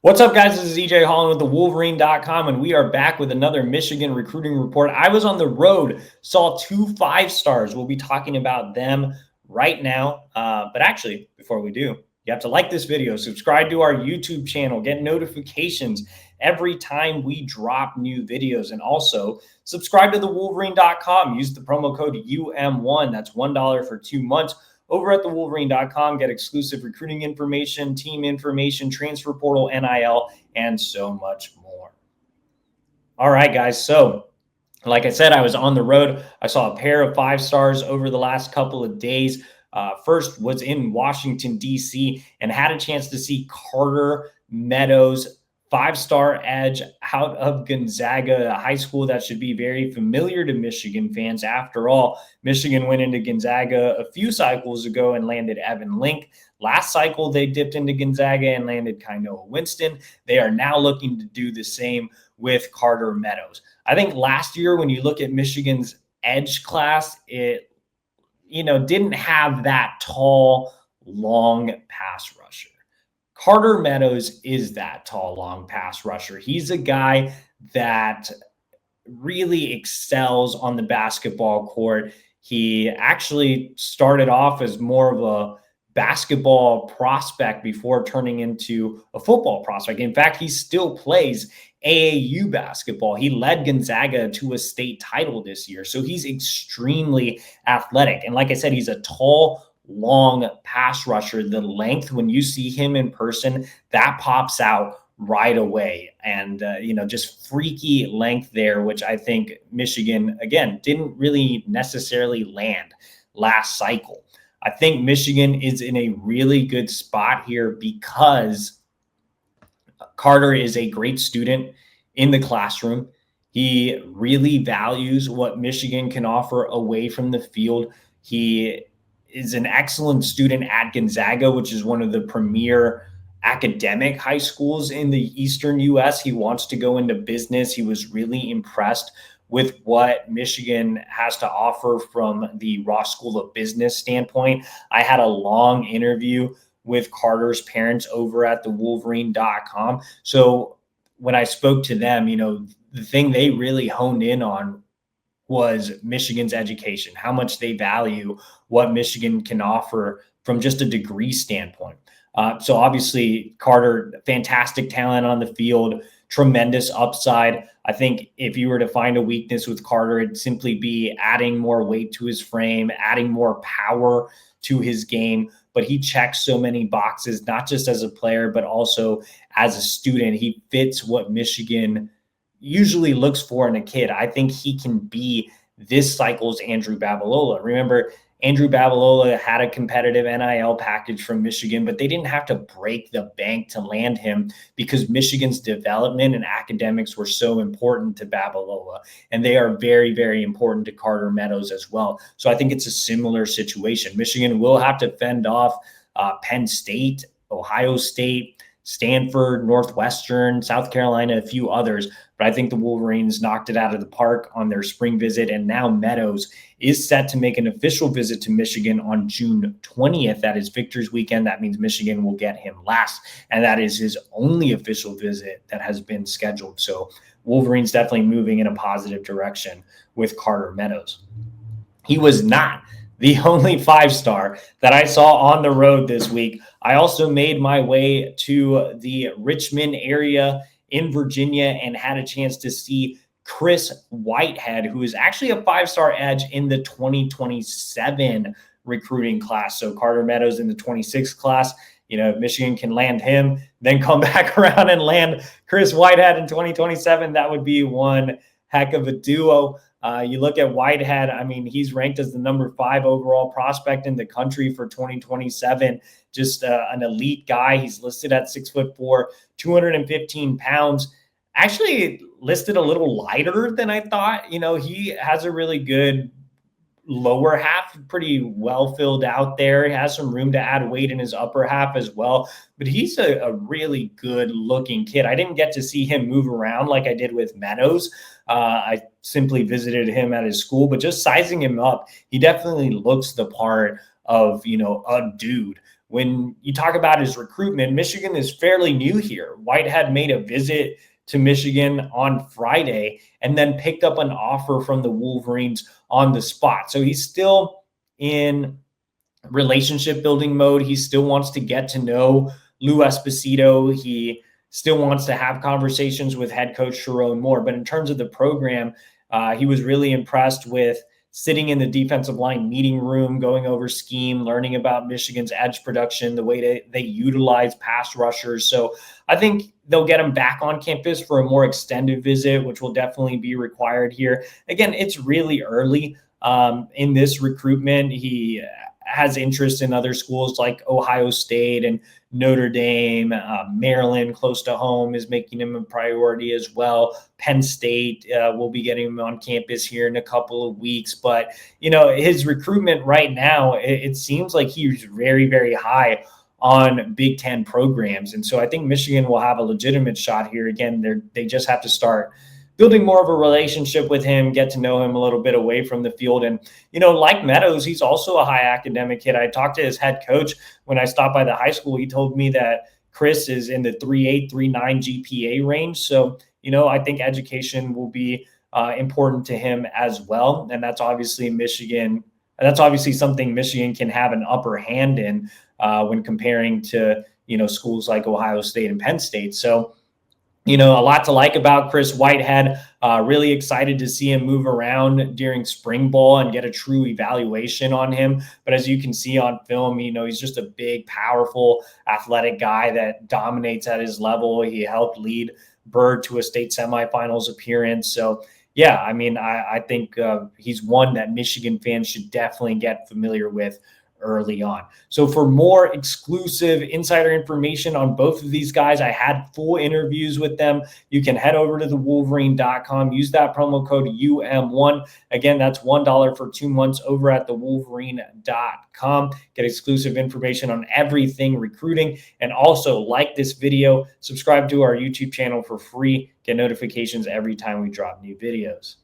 What's up, guys? This is EJ Holland with the Wolverine.com, and we are back with another Michigan recruiting report. I was on the road, saw 2 5-stars. We'll be talking about them right now. But actually, before we do, you have to like this video, subscribe to our YouTube channel, get notifications every time we drop new videos, and also subscribe to the Wolverine.com. Use the promo code UM1. That's $1 for 2 months. Over at the Wolverine.com, get exclusive recruiting information, team information, transfer portal, NIL, and so much more. All right, guys. So, like I said, I was on the road. I saw a pair of 5-stars over the last couple of days. First was in Washington, D.C., and had a chance to see Carter Meadows, 5-star edge out of Gonzaga, a high school that should be very familiar to Michigan fans. After all, Michigan went into Gonzaga a few cycles ago and landed Evan Link. Last cycle, they dipped into Gonzaga and landed Kainoa Winston. They are now looking to do the same with Carter Meadows. I think last year, when you look at Michigan's edge class, it didn't have that tall, long pass rusher. Carter Meadows is that tall, long pass rusher. He's a guy that really excels on the basketball court. He actually started off as more of a basketball prospect before turning into a football prospect. In fact, he still plays AAU basketball. He led Gonzaga to a state title this year. So he's extremely athletic. And like I said, he's a tall, long pass rusher. The length, when you see him in person, that pops out right away. And, just freaky length there, which I think Michigan, again, didn't really necessarily land last cycle. I think Michigan is in a really good spot here because Carter is a great student in the classroom. He really values what Michigan can offer away from the field. He is an excellent student at Gonzaga, which is one of the premier academic high schools in the Eastern U.S. He wants to go into business. He was really impressed with what Michigan has to offer from the Ross School of Business standpoint. I had a long interview with Carter's parents over at the Wolverine.com. So when I spoke to them, the thing they really honed in on was Michigan's education, how much they value what Michigan can offer from just a degree standpoint. So obviously, Carter, fantastic talent on the field, tremendous upside. I think if you were to find a weakness with Carter, it'd simply be adding more weight to his frame, adding more power to his game. But he checks so many boxes, not just as a player, but also as a student. He fits what Michigan usually looks for in a kid. I think he can be this cycle's Andrew Babalola. Remember, Andrew Babalola had a competitive NIL package from Michigan, but they didn't have to break the bank to land him because Michigan's development and academics were so important to Babalola. And they are very, very important to Carter Meadows as well. So I think it's a similar situation. Michigan will have to fend off Penn State, Ohio State, Stanford, Northwestern, South Carolina, a few others. But I think the Wolverines knocked it out of the park on their spring visit. And now Meadows is set to make an official visit to Michigan on June 20th. That is Victor's weekend. That means Michigan will get him last. And that is his only official visit that has been scheduled. So Wolverines definitely moving in a positive direction with Carter Meadows. He was not the only 5-star that I saw on the road this week. I also made my way to the Richmond area in Virginia and had a chance to see Chris Whitehead, who is actually a 5-star edge in the 2027 recruiting class. So Carter Meadows in the 26 class. If Michigan can land him, then come back around and land Chris Whitehead in 2027, that would be one heck of a duo. You look at Whitehead, he's ranked as the number 5 overall prospect in the country for 2027. Just an elite guy. He's listed at 6'4", 215 pounds. Actually listed a little lighter than I thought. He has a really good lower half, pretty well filled out there. He has some room to add weight in his upper half as well. But he's a really good looking kid. I didn't get to see him move around like I did with Meadows. I simply visited him at his school, but just sizing him up, he definitely looks the part of, a dude when you talk about his recruitment, Michigan is fairly new here. Whitehead made a visit to Michigan on Friday and then picked up an offer from the Wolverines on the spot. So he's still in relationship building mode. He still wants to get to know Lou Esposito. He still wants to have conversations with head coach Sharon Moore. But in terms of the program, he was really impressed with sitting in the defensive line meeting room, going over scheme, learning about Michigan's edge production, the way they utilize pass rushers. So I think they'll get him back on campus for a more extended visit, which will definitely be required here. Again, it's really early in this recruitment. He has interest in other schools like Ohio State and Notre Dame. Maryland, close to home, is making him a priority as well. Penn State will be getting him on campus here in a couple of weeks. But, his recruitment right now, it seems like he's very, very high on Big Ten programs. And so I think Michigan will have a legitimate shot here. Again, they just have to start building more of a relationship with him, get to know him a little bit away from the field. And, like Meadows, he's also a high academic kid. I talked to his head coach when I stopped by the high school. He told me that Chris is in the 3.8, 3.9 GPA range. So, I think education will be important to him as well. And that's obviously something Michigan can have an upper hand in when comparing to, schools like Ohio State and Penn State. So, a lot to like about Chris Whitehead. Really excited to see him move around during spring ball and get a true evaluation on him. But as you can see on film, he's just a big, powerful, athletic guy that dominates at his level. He helped lead Bird to a state semifinals appearance. So, yeah, I think he's one that Michigan fans should definitely get familiar with early on. So for more exclusive insider information on both of these guys, I had full interviews with them. You can head over to thewolverine.com, use that promo code UM1. Again, that's $1 for 2 months over at thewolverine.com. Get exclusive information on everything recruiting, and also like this video, subscribe to our YouTube channel for free, get notifications every time we drop new videos.